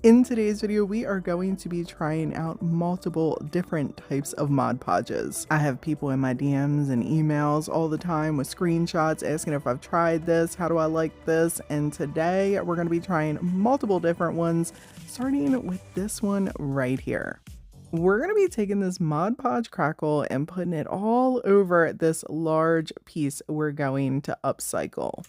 In today's video, we are going to be trying out multiple different types of Mod Podges. I have people in my DMs and emails all the time with screenshots asking if I've tried this, how do I like this, and today we're going to be trying multiple different ones, starting with this one right here. We're going to be taking this Mod Podge crackle and putting it all over this large piece we're going to upcycle.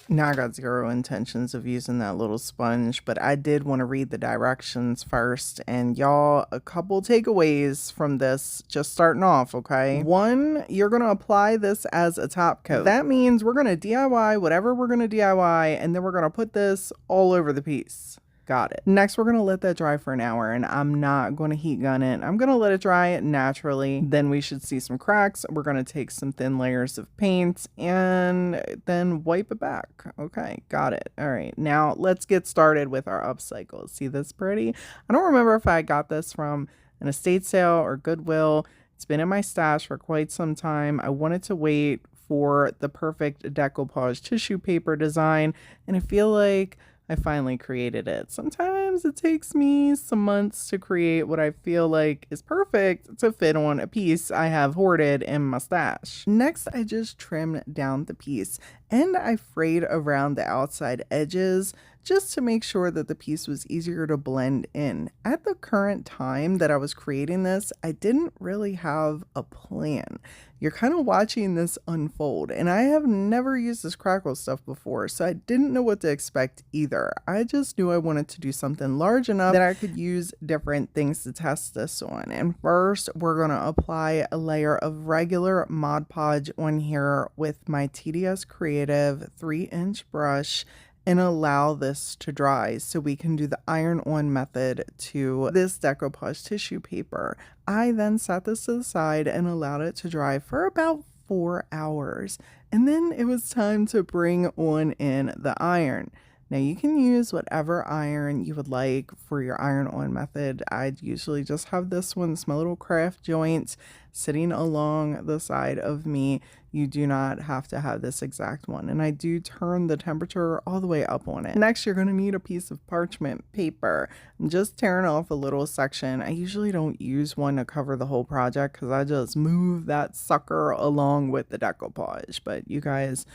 Now I got zero intentions of using that little sponge, but I did want to read the directions first. And y'all, a couple takeaways from this, just starting off, okay? One, you're going to apply this as a top coat. That means we're going to DIY whatever we're going to DIY, and then we're going to put this all over the piece. Got it. Next, we're going to let that dry for an hour, and I'm not going to heat gun it. I'm going to let it dry naturally. Then we should see some cracks. We're going to take some thin layers of paint and then wipe it back. Okay, got it. All right, now let's get started with our upcycle. See this pretty? I don't remember if I got this from an estate sale or Goodwill. It's been in my stash for quite some time. I wanted to wait for the perfect decoupage tissue paper design, and I feel like I finally created it. Sometimes it takes me some months to create what I feel like is perfect to fit on a piece I have hoarded in my stash. Next, I just trimmed down the piece and I frayed around the outside edges just to make sure that the piece was easier to blend in. At the current time that I was creating this, I didn't really have a plan. You're kind of watching this unfold, and I have never used this crackle stuff before, so I didn't know what to expect either. I just knew I wanted to do something large enough that I could use different things to test this on. And first, we're going to apply a layer of regular Mod Podge on here with my TDS Creative 3-inch brush and allow this to dry so we can do the iron-on method to this decoupage tissue paper. I then set this to the side and allowed it to dry for about 4 hours. And then it was time to bring on in the iron. Now you can use whatever iron you would like for your iron-on method. I'd usually just have this one, my little craft joint sitting along the side of me. You do not have to have this exact one. And I do turn the temperature all the way up on it. Next, you're going to need a piece of parchment paper. I'm just tearing off a little section. I usually don't use one to cover the whole project because I just move that sucker along with the decoupage. But you guys,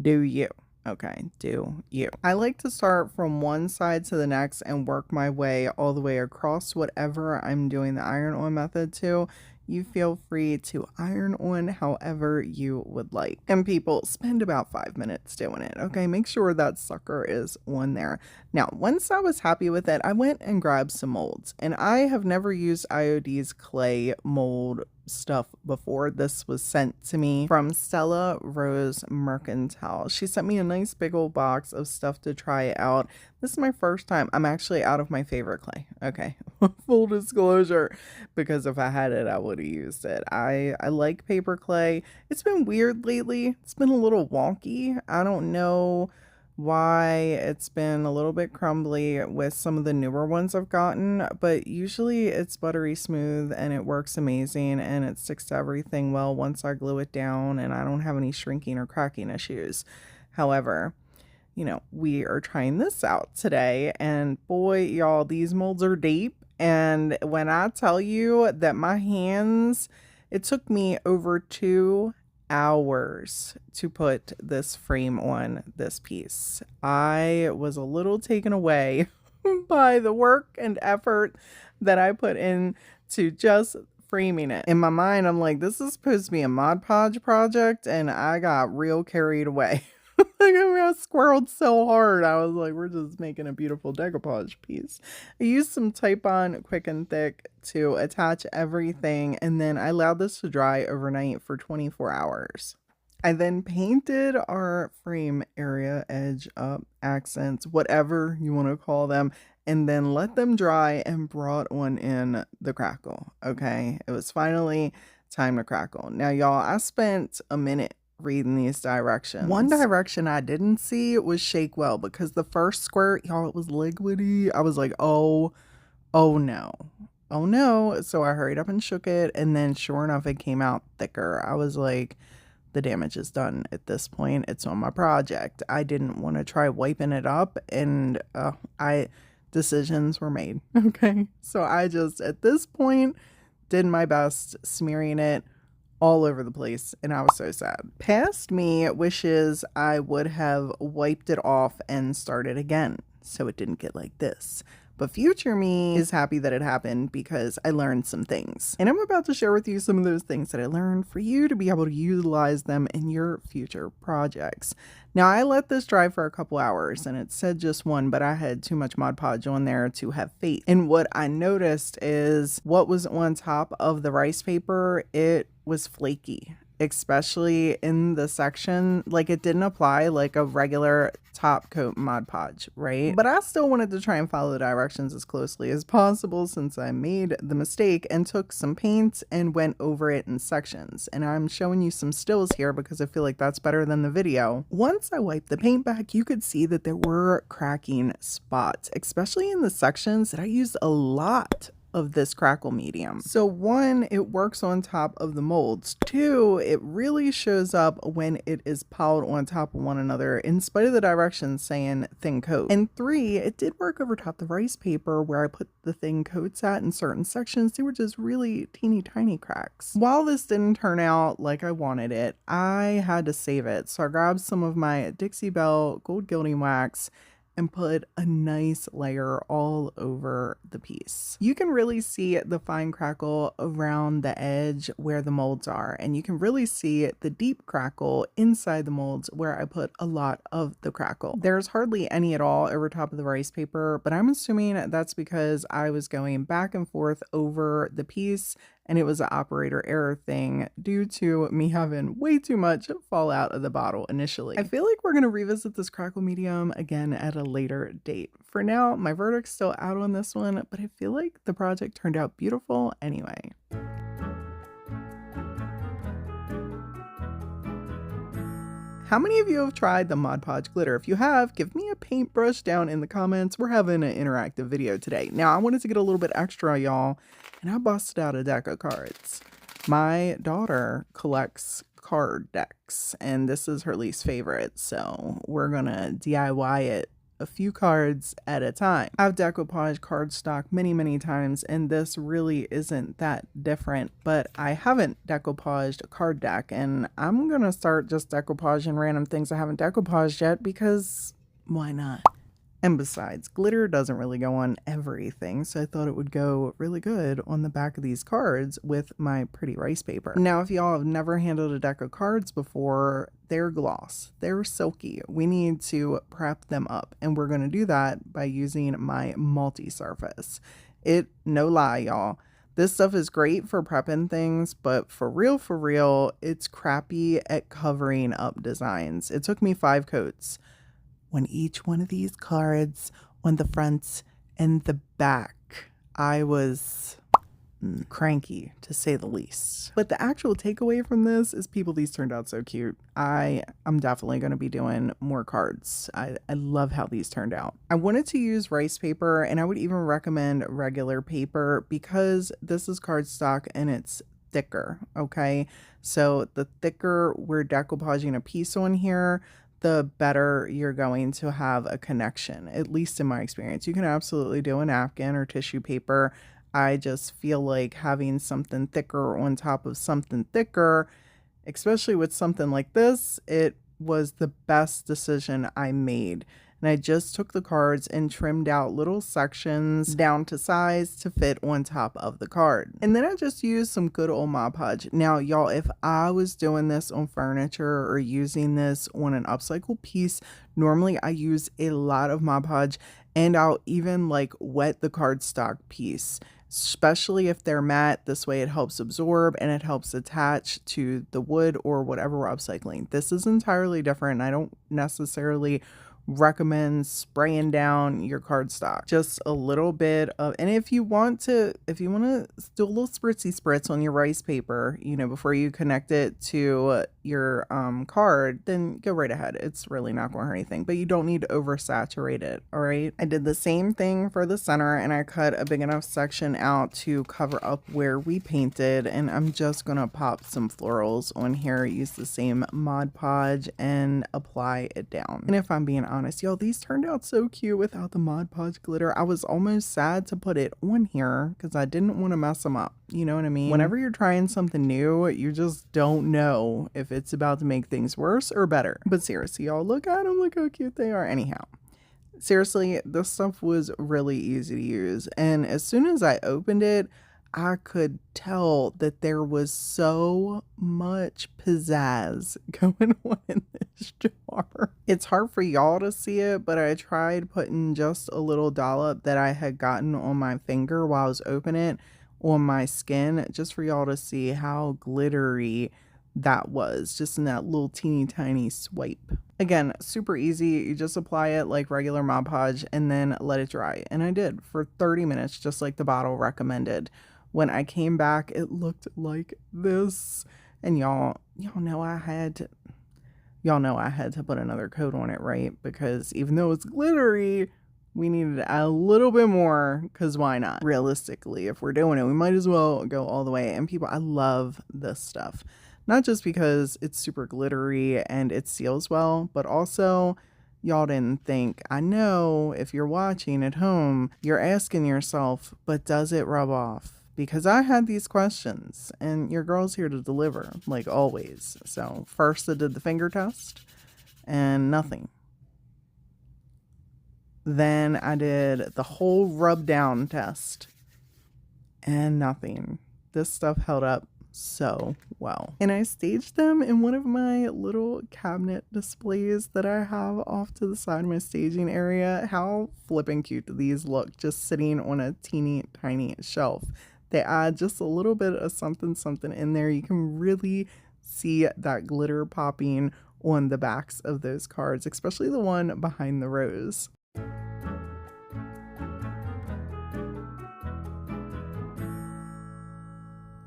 do you. Okay, do you. I like to start from one side to the next and work my way all the way across whatever I'm doing the iron-on method to. You feel free to iron on however you would like. And people, spend about 5 minutes doing it, okay? Make sure that sucker is on there. Now, once I was happy with it, I went and grabbed some molds. And I have never used IOD's clay mold stuff before. This was sent to me from Stella Rose Mercantile. She sent me a nice big old box of stuff to try out. This is my first time. I'm actually out of my favorite clay. Okay, full disclosure, because if I had it, I would have used it. I like paper clay. It's been weird lately. It's been a little wonky. I don't know why it's been a little bit crumbly with some of the newer ones I've gotten, but usually it's buttery smooth and it works amazing and it sticks to everything well once I glue it down, and I don't have any shrinking or cracking issues. However, you know, we are trying this out today, and boy, y'all, these molds are deep. And when I tell you that my hands, it took me over 2 hours to put this frame on this piece. I was a little taken away by the work and effort that I put into just framing it. In my mind, I'm like, this is supposed to be a Mod Podge project, and I got real carried away. Like, I got squirreled so hard. I was like, we're just making a beautiful decoupage piece. I used some Type-On Quick and Thick to attach everything, and then I allowed this to dry overnight for 24 hours. I then painted our frame area, edge up, accents, whatever you want to call them, and then let them dry and brought on in the crackle. Okay, it was finally time to crackle. Now, y'all, I spent a minute reading these directions. One direction I didn't see was shake well, because the first squirt, y'all, it was liquidy. I was like, oh no. Oh no. So I hurried up and shook it, and then sure enough, it came out thicker. I was like, the damage is done at this point. It's on my project. I didn't want to try wiping it up, and decisions were made. Okay. So I just, at this point, did my best smearing it all over the place, and I was so sad. Past me wishes I would have wiped it off and started again so it didn't get like this. But future me is happy that it happened because I learned some things. And I'm about to share with you some of those things that I learned for you to be able to utilize them in your future projects. Now, I let this dry for a couple hours and it said just one, but I had too much Mod Podge on there to have faith. And what I noticed is what was on top of the rice paper, it was flaky, especially in the section. Like, it didn't apply like a regular top coat Mod Podge, right? But I still wanted to try and follow the directions as closely as possible since I made the mistake and took some paint and went over it in sections. And I'm showing you some stills here because I feel like that's better than the video. Once I wiped the paint back, you could see that there were cracking spots, especially in the sections that I used a lot of this crackle medium. So one, it works on top of the molds. Two, it really shows up when it is piled on top of one another in spite of the directions saying thin coat. And three, it did work over top the rice paper where I put the thin coats at in certain sections. They were just really teeny tiny cracks. While this didn't turn out like I wanted it, I had to save it. So I grabbed some of my Dixie Belle gold gilding wax and put a nice layer all over the piece. You can really see the fine crackle around the edge where the molds are, and you can really see the deep crackle inside the molds where I put a lot of the crackle. There's hardly any at all over top of the rice paper, but I'm assuming that's because I was going back and forth over the piece and it was an operator error thing due to me having way too much fall out of the bottle initially. I feel like we're going to revisit this crackle medium again at a later date. For now, my verdict's still out on this one, but I feel like the project turned out beautiful anyway. How many of you have tried the Mod Podge glitter? If you have, give me a paintbrush down in the comments. We're having an interactive video today. Now, I wanted to get a little bit extra, y'all, and I busted out a deck of cards. My daughter collects card decks, and this is her least favorite, so we're gonna DIY it a few cards at a time. I've decoupaged cardstock many times, and this really isn't that different, but I haven't decoupaged a card deck, and I'm gonna start just decoupaging random things I haven't decoupaged yet because why not? And besides, glitter doesn't really go on everything, so I thought it would go really good on the back of these cards with my pretty rice paper. Now, if y'all have never handled a deck of cards before, they're gloss, they're silky. We need to prep them up, and we're going to do that by using my multi-surface. No lie, y'all. This stuff is great for prepping things, but for real, it's crappy at covering up designs. It took me 5 coats. When each one of these cards on the front and the back, I was cranky to say the least. But the actual takeaway from this is, people, these turned out so cute. I'm definitely going to be doing more cards. I love how these turned out. I wanted to use rice paper, and I would even recommend regular paper because this is cardstock and it's thicker, okay? So the thicker we're decoupaging a piece on here, the better you're going to have a connection, at least in my experience. You can absolutely do a napkin or tissue paper. I just feel like having something thicker on top of something thicker, especially with something like this, it was the best decision I made. And I just took the cards and trimmed out little sections down to size to fit on top of the card. And then I just used some good old Mod Podge. Now, y'all, if I was doing this on furniture or using this on an upcycle piece, normally I use a lot of Mod Podge, and I'll even like wet the cardstock piece, especially if they're matte. This way it helps absorb and it helps attach to the wood or whatever we're upcycling. This is entirely different. I don't necessarily recommend spraying down your cardstock. Just a little bit of, and if you want to do a little spritz on your rice paper, you know, before you connect it to your card, then go right ahead. It's really not going to hurt anything, but you don't need to oversaturate it. All right. I did the same thing for the center, and I cut a big enough section out to cover up where we painted, and I'm just going to pop some florals on here, use the same Mod Podge and apply it down. And if I'm being honest. Yo, these turned out so cute without the Mod Podge glitter. I was almost sad to put it on here because I didn't want to mess them up. You know what I mean? Whenever you're trying something new, you just don't know if it's about to make things worse or better. But seriously, y'all, look at them. Look how cute they are. Anyhow, seriously, this stuff was really easy to use. And as soon as I opened it, I could tell that there was so much pizzazz going on in this jar. It's hard for y'all to see it, but I tried putting just a little dollop that I had gotten on my finger while I was opening it on my skin, just for y'all to see how glittery that was, just in that little teeny tiny swipe. Again, super easy. You just apply it like regular Mod Podge and then let it dry. And I did for 30 minutes, just like the bottle recommended. When I came back, it looked like this. And y'all know I had to put another coat on it, right? Because even though it's glittery, we needed a little bit more, because why not? Realistically, if we're doing it, we might as well go all the way. And people, I love this stuff. Not just because it's super glittery and it seals well, but also y'all didn't think. I know if you're watching at home, you're asking yourself, but does it rub off? Because I had these questions, and your girl's here to deliver, like always. So first I did the finger test, and nothing. Then I did the whole rub down test, and nothing. This stuff held up so well. And I staged them in one of my little cabinet displays that I have off to the side of my staging area. How flippin' cute do these look, just sitting on a teeny tiny shelf. They add just a little bit of something in there. You can really see that glitter popping on the backs of those cards, especially the one behind the rose.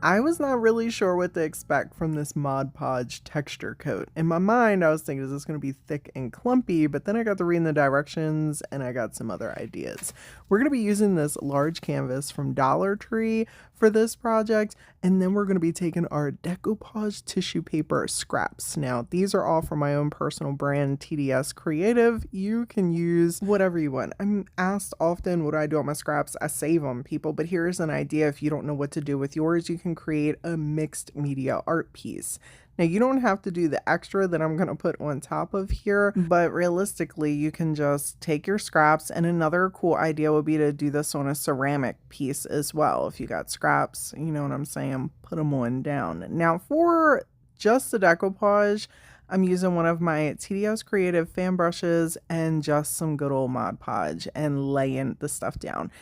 I was not really sure what to expect from this Mod Podge texture coat. In my mind, I was thinking, is this going to be thick and clumpy? But then I got to reading the directions and I got some other ideas. We're going to be using this large canvas from Dollar Tree for this project. And then we're going to be taking our decoupage tissue paper scraps. Now, these are all from my own personal brand, TDS Creative. You can use whatever you want. I'm asked often, what do I do with my scraps? I save them, people. But here's an idea. If you don't know what to do with yours, you can create a mixed media art piece. Now, you don't have to do the extra that I'm going to put on top of here, but realistically, you can just take your scraps, and another cool idea would be to do this on a ceramic piece as well. If you got scraps, you know what I'm saying, put them on down. Now, for just the decoupage, I'm using one of my TDS Creative fan brushes and just some good old Mod Podge and laying the stuff down.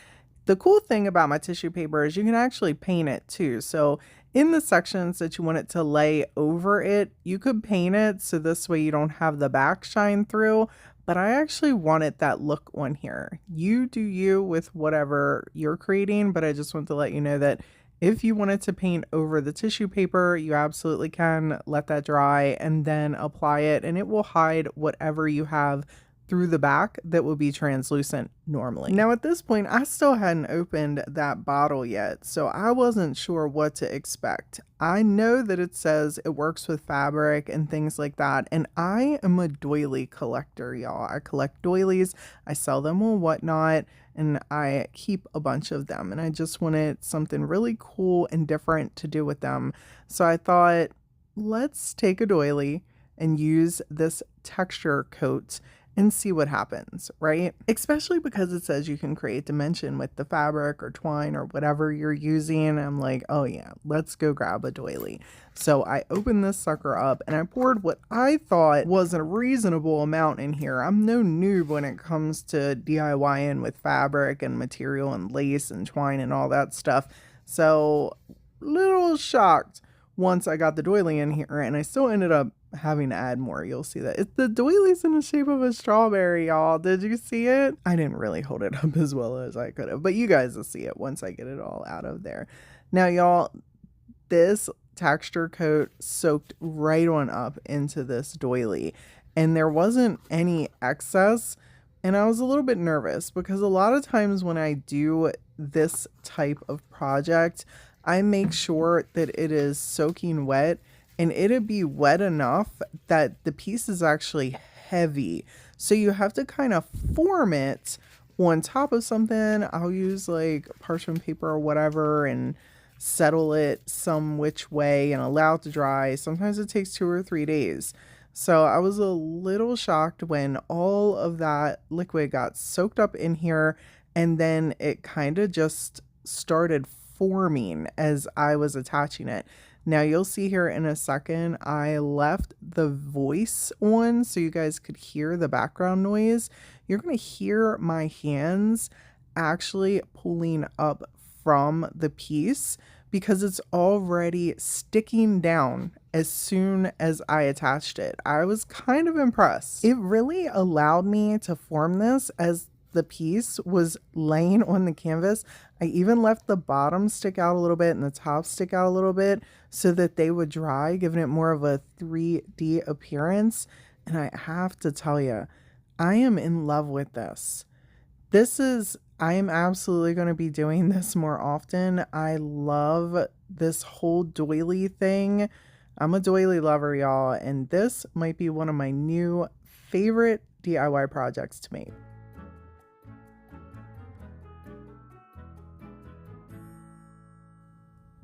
The cool thing about my tissue paper is you can actually paint it too. So in the sections that you want it to lay over it, you could paint it so this way you don't have the back shine through. But I actually wanted that look on here. You do you with whatever you're creating, but I just want to let you know that if you wanted to paint over the tissue paper, you absolutely can. Let that dry and then apply it, and it will hide whatever you have through the back that would be translucent normally. Now at this point, I still hadn't opened that bottle yet, so I wasn't sure what to expect. I know that it says it works with fabric and things like that, and I am a doily collector, y'all. I collect doilies, I sell them on Whatnot, and I keep a bunch of them, and I just wanted something really cool and different to do with them. So I thought, let's take a doily and use this texture coat and see what happens, right? Especially because it says you can create dimension with the fabric or twine or whatever you're using. I'm like, oh yeah, let's go grab a doily. So I opened this sucker up and I poured what I thought was a reasonable amount in here. I'm no noob when it comes to DIYing with fabric and material and lace and twine and all that stuff. So little shocked once I got the doily in here, and I still ended up having to add more. You'll see that the doily's in the shape of a strawberry, y'all. Did you see it? I didn't really hold it up as well as I could have, but you guys will see it once I get it all out of there. Now, y'all, this texture coat soaked right on up into this doily, and there wasn't any excess. And I was a little bit nervous because a lot of times when I do this type of project, I make sure that it is soaking wet, and it'd be wet enough that the piece is actually heavy. So you have to kind of form it on top of something. I'll use like parchment paper or whatever and settle it some which way and allow it to dry. Sometimes it takes 2 or 3 days. So I was a little shocked when all of that liquid got soaked up in here, and then it kind of just started forming as I was attaching it. Now you'll see here in a second, I left the voice on so you guys could hear the background noise. You're going to hear my hands actually pulling up from the piece because it's already sticking down as soon as I attached it. I was kind of impressed. It really allowed me to form this as the piece was laying on the canvas. I even left the bottom stick out a little bit and the top stick out a little bit so that they would dry, giving it more of a 3D appearance. And I have to tell you, I am in love with this. I am absolutely going to be doing this more often. I love this whole doily thing. I'm a doily lover, y'all, and this might be one of my new favorite DIY projects to make.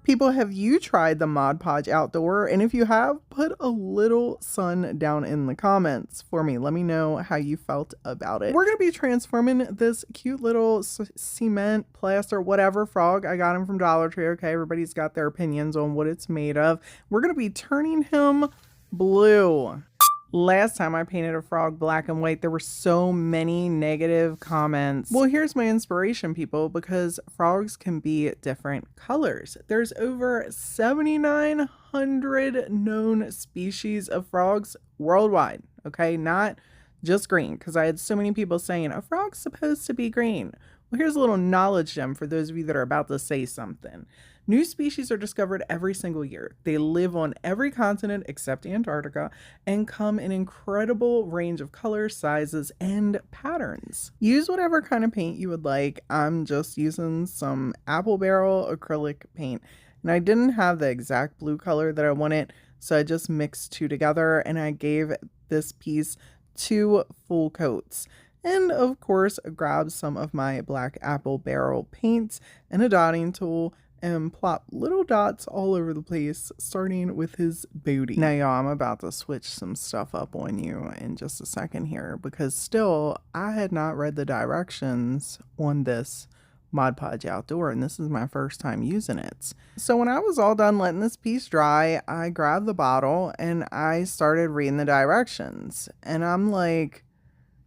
People, have you tried the Mod Podge outdoor? And if you have, put a little sun down in the comments for me. Let me know how you felt about it. We're going to be transforming this cute little cement, plaster, whatever frog. I got him from Dollar Tree. Okay, everybody's got their opinions on what it's made of. We're going to be turning him blue. Last time I painted a frog black and white, there were so many negative comments. Well, here's my inspiration, people, because frogs can be different colors. There's over 7,900 known species of frogs worldwide, okay? Not just green, because I had so many people saying, a frog's supposed to be green. Well, here's a little knowledge gem for those of you that are about to say something. New species are discovered every single year. They live on every continent except Antarctica and come in incredible range of colors, sizes, and patterns. Use whatever kind of paint you would like. I'm just using some apple barrel acrylic paint. And I didn't have the exact blue color that I wanted, so I just mixed 2 together and I gave this piece 2 full coats. And of course, grab some of my black apple barrel paint and a dotting tool and plop little dots all over the place, starting with his booty. Now, y'all, I'm about to switch some stuff up on you in just a second here, because still, I had not read the directions on this Mod Podge outdoor, and this is my first time using it. So when I was all done letting this piece dry, I grabbed the bottle and I started reading the directions. And I'm like,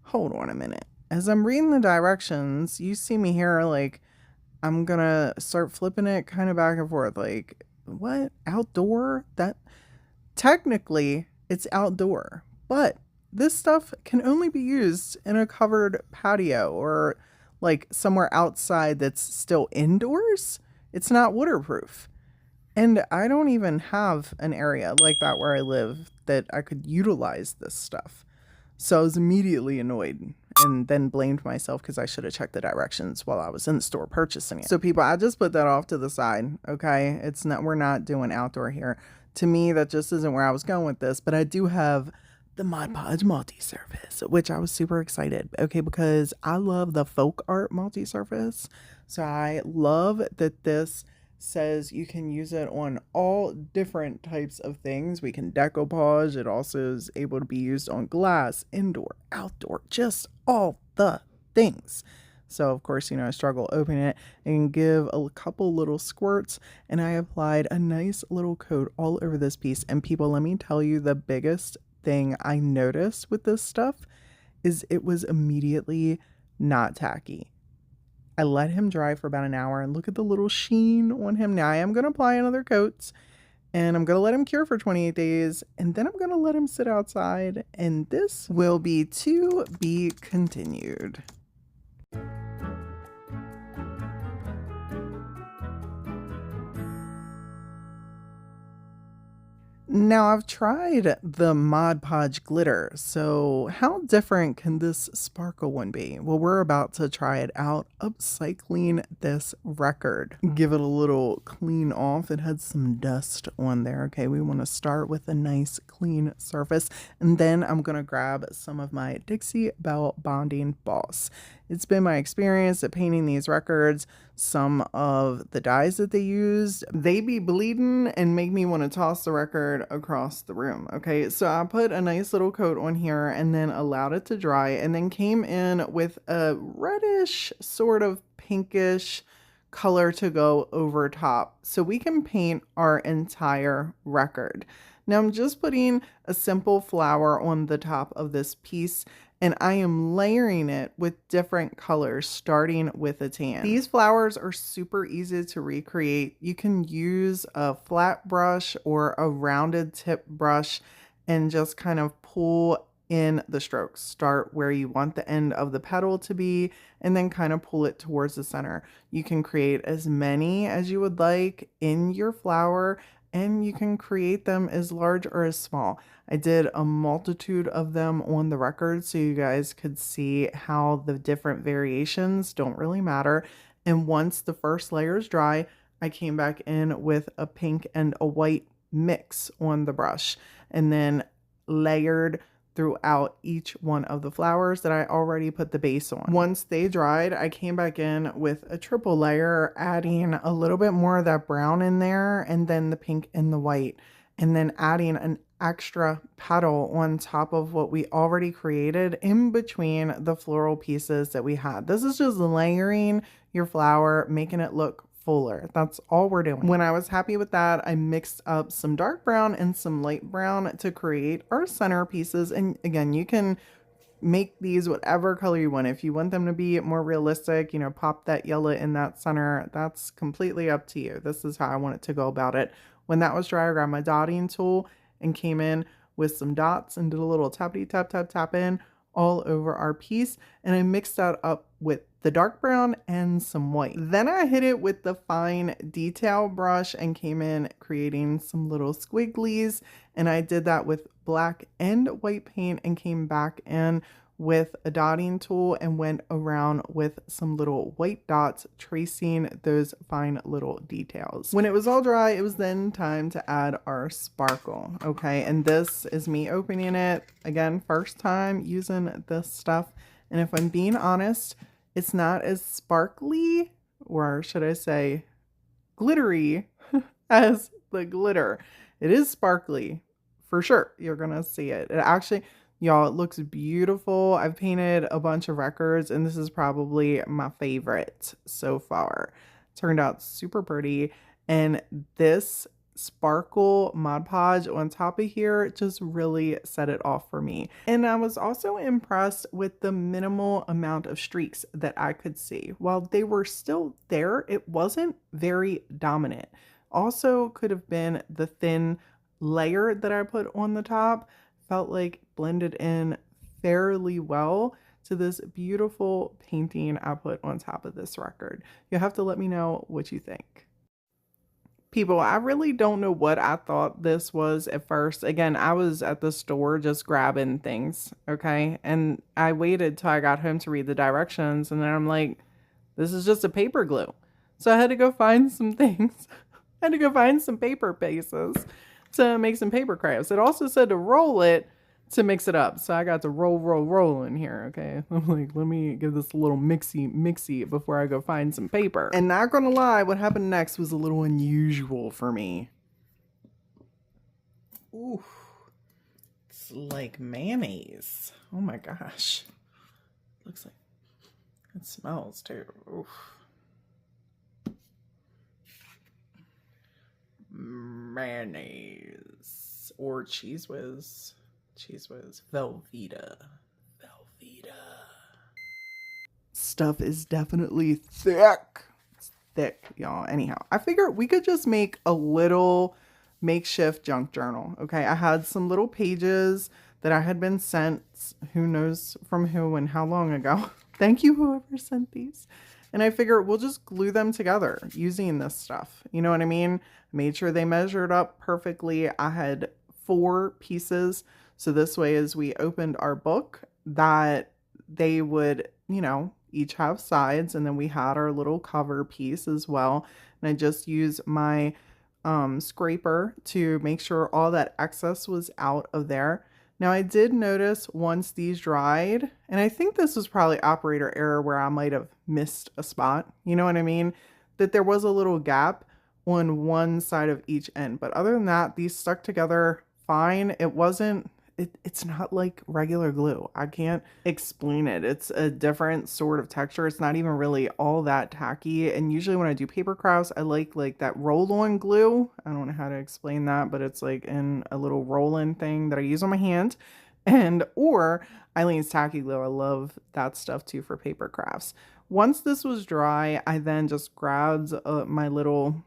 hold on a minute. As I'm reading the directions, you see me here, like, I'm gonna start flipping it kind of back and forth. Like, what? Outdoor? That technically it's outdoor, but this stuff can only be used in a covered patio or like somewhere outside that's still indoors. It's not waterproof. And I don't even have an area like that where I live that I could utilize this stuff. So I was immediately annoyed and then blamed myself because I should have checked the directions while I was in the store purchasing it. So people, I just put that off to the side, okay? We're not doing outdoor here. To me, that just isn't where I was going with this, but I do have the Mod Podge multi-surface, which I was super excited, okay, because I love the folk art multi-surface. So I love that this says you can use it on all different types of things. We can decoupage. It also is able to be used on glass, indoor, outdoor, just all the things. So of course, I struggle opening it and give a couple little squirts, and I applied a nice little coat all over this piece. And people, let me tell you, the biggest thing I noticed with this stuff is it was immediately not tacky. I let him dry for about an hour and look at the little sheen on him. Now I am going to apply another coat and I'm going to let him cure for 28 days and then I'm going to let him sit outside, and this will be to be continued. Now I've tried the Mod Podge glitter, so how different can this sparkle one be? Well, we're about to try it out, upcycling this record. Give it a little clean off. It had some dust on there. Okay, we want to start with a nice clean surface, and then I'm gonna grab some of my Dixie Belle bonding balls. It's been my experience at painting these records. Some of the dyes that they used, they be bleeding and make me want to toss the record across the room. Okay, so I put a nice little coat on here and then allowed it to dry, and then came in with a reddish, sort of pinkish color to go over top so we can paint our entire record. Now I'm just putting a simple flower on the top of this piece, and I am layering it with different colors, starting with a tan. These flowers are super easy to recreate. You can use a flat brush or a rounded tip brush and just kind of pull in the strokes. Start where you want the end of the petal to be, and then kind of pull it towards the center. You can create as many as you would like in your flower, and you can create them as large or as small. I did a multitude of them on the record so you guys could see how the different variations don't really matter. And once the first layer is dry, I came back in with a pink and a white mix on the brush, and then layered throughout each one of the flowers that I already put the base on. Once they dried, I came back in with a triple layer, adding a little bit more of that brown in there, and then the pink and the white, and then adding an extra petal on top of what we already created in between the floral pieces that we had. This is just layering your flower, making it look fuller. That's all we're doing. When I was happy with that, I mixed up some dark brown and some light brown to create our center pieces. And again, you can make these whatever color you want. If you want them to be more realistic, you know, pop that yellow in that center. That's completely up to you. This is how I want it to go about it. When that was dry, I grabbed my dotting tool and came in with some dots and did a little tappity tap tap tap in all over our piece, and I mixed that up with the dark brown and some white. Then I hit it with the fine detail brush and came in creating some little squigglies, and I did that with black and white paint and came back in with a dotting tool and went around with some little white dots, tracing those fine little details. When it was all dry, it was then time to add our sparkle. Okay, and this is me opening it again, first time using this stuff, and if I'm being honest, it's not as sparkly, or should I say glittery, as the glitter. It is sparkly for sure. You're gonna see it. It actually, y'all, it looks beautiful. I've painted a bunch of records, and this is probably my favorite so far. Turned out super pretty, and this sparkle Mod Podge on top of here just really set it off for me. And I was also impressed with the minimal amount of streaks that I could see. While they were still there, it wasn't very dominant. Also could have been the thin layer that I put on the top. Felt like blended in fairly well to this beautiful painting I put on top of this record. You'll have to let me know what you think. People, I really don't know what I thought this was at first. Again, I was at the store just grabbing things, okay? And I waited till I got home to read the directions, and then I'm like, this is just a paper glue. So I had to go find some things. I had to go find some paper pieces to make some paper crafts. It also said to roll it to mix it up. So I got to roll in here, okay? I'm like, let me give this a little mixy before I go find some paper. And not gonna lie, what happened next was a little unusual for me. Ooh, it's like mayonnaise. Oh my gosh. Looks like, it smells too. Oof. Mayonnaise or Cheese Whiz. Cheese Whiz. Velveeta. Stuff is definitely thick. It's thick, y'all. Anyhow, I figured we could just make a little makeshift junk journal. Okay, I had some little pages that I had been sent, who knows from who and how long ago. Thank you, whoever sent these. And I figured we'll just glue them together using this stuff. You know what I mean? Made sure they measured up perfectly. I had 4 pieces. So this way, as we opened our book, that they would, you know, each have sides, and then we had our little cover piece as well. And I just use my scraper to make sure all that excess was out of there. Now I did notice once these dried, and I think this was probably operator error where I might have missed a spot, you know what I mean? That there was a little gap on one side of each end. But other than that, these stuck together fine. It wasn't, it's not like regular glue. I can't explain it. It's a different sort of texture. It's not even really all that tacky. And usually when I do paper crafts, I like that roll-on glue. I don't know how to explain that, but it's like in a little roll-in thing that I use on my hand. And or Eileen's tacky glue. I love that stuff too for paper crafts. Once this was dry, I then just grabbed my little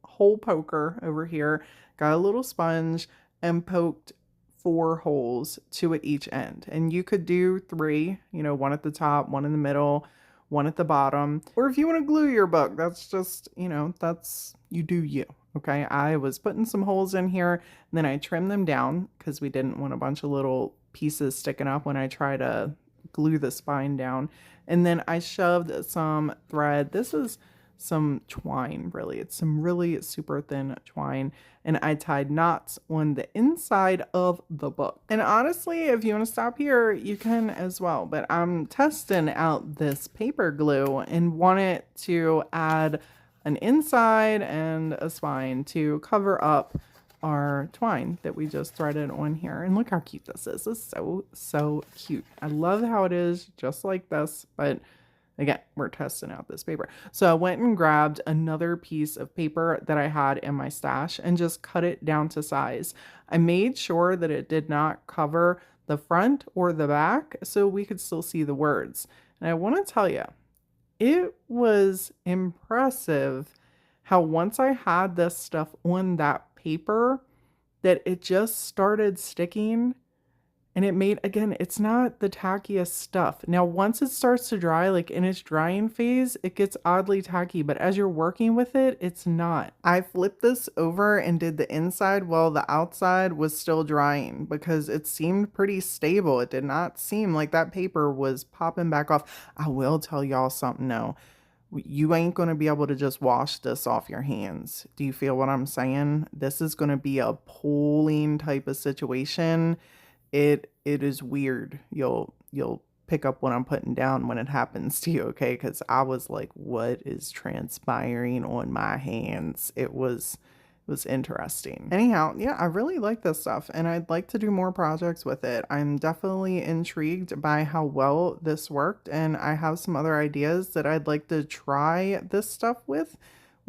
hole poker over here, got a little sponge, and poked 4 holes, 2 at each end. And you could do 3, you know, 1 at the top, 1 in the middle, 1 at the bottom. Or if you want to glue your book, that's just, you know, that's, you do you. Okay, I was putting some holes in here, and then I trimmed them down because we didn't want a bunch of little pieces sticking up when I try to glue the spine down. And then I shoved some thread. This is some twine, really. It's some really super thin twine, and I tied knots on the inside of the book. And honestly, if you want to stop here, you can as well, but I'm testing out this paper glue and wanted to add an inside and a spine to cover up our twine that we just threaded on here. And look how cute this is. This is so cute. I love how it is just like this, but again, we're testing out this paper. So I went and grabbed another piece of paper that I had in my stash and just cut it down to size. I made sure that it did not cover the front or the back so we could still see the words. And I want to tell you, it was impressive how once I had this stuff on that paper, that it just started sticking. And it made, again, it's not the tackiest stuff. Now, once it starts to dry, like in its drying phase, it gets oddly tacky, but as you're working with it, it's not. I flipped this over and did the inside while the outside was still drying because it seemed pretty stable. It did not seem like that paper was popping back off. I will tell y'all something though. You ain't going to be able to just wash this off your hands. Do you feel what I'm saying? This is going to be a pulling type of situation. It is weird. You'll pick up what I'm putting down when it happens to you, okay? Because I was like, what is transpiring on my hands? It was interesting. Anyhow, yeah, I really like this stuff, and I'd like to do more projects with it. I'm definitely intrigued by how well this worked, and I have some other ideas that I'd like to try this stuff with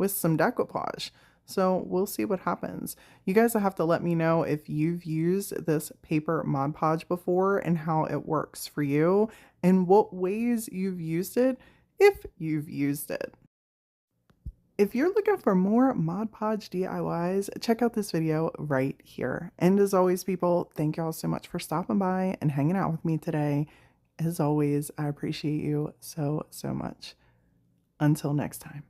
some decoupage. So we'll see what happens. You guys will have to let me know if you've used this paper Mod Podge before and how it works for you and what ways you've used it, if you've used it. If you're looking for more Mod Podge DIYs, check out this video right here. And as always, people, thank y'all so much for stopping by and hanging out with me today. As always, I appreciate you so much. Until next time.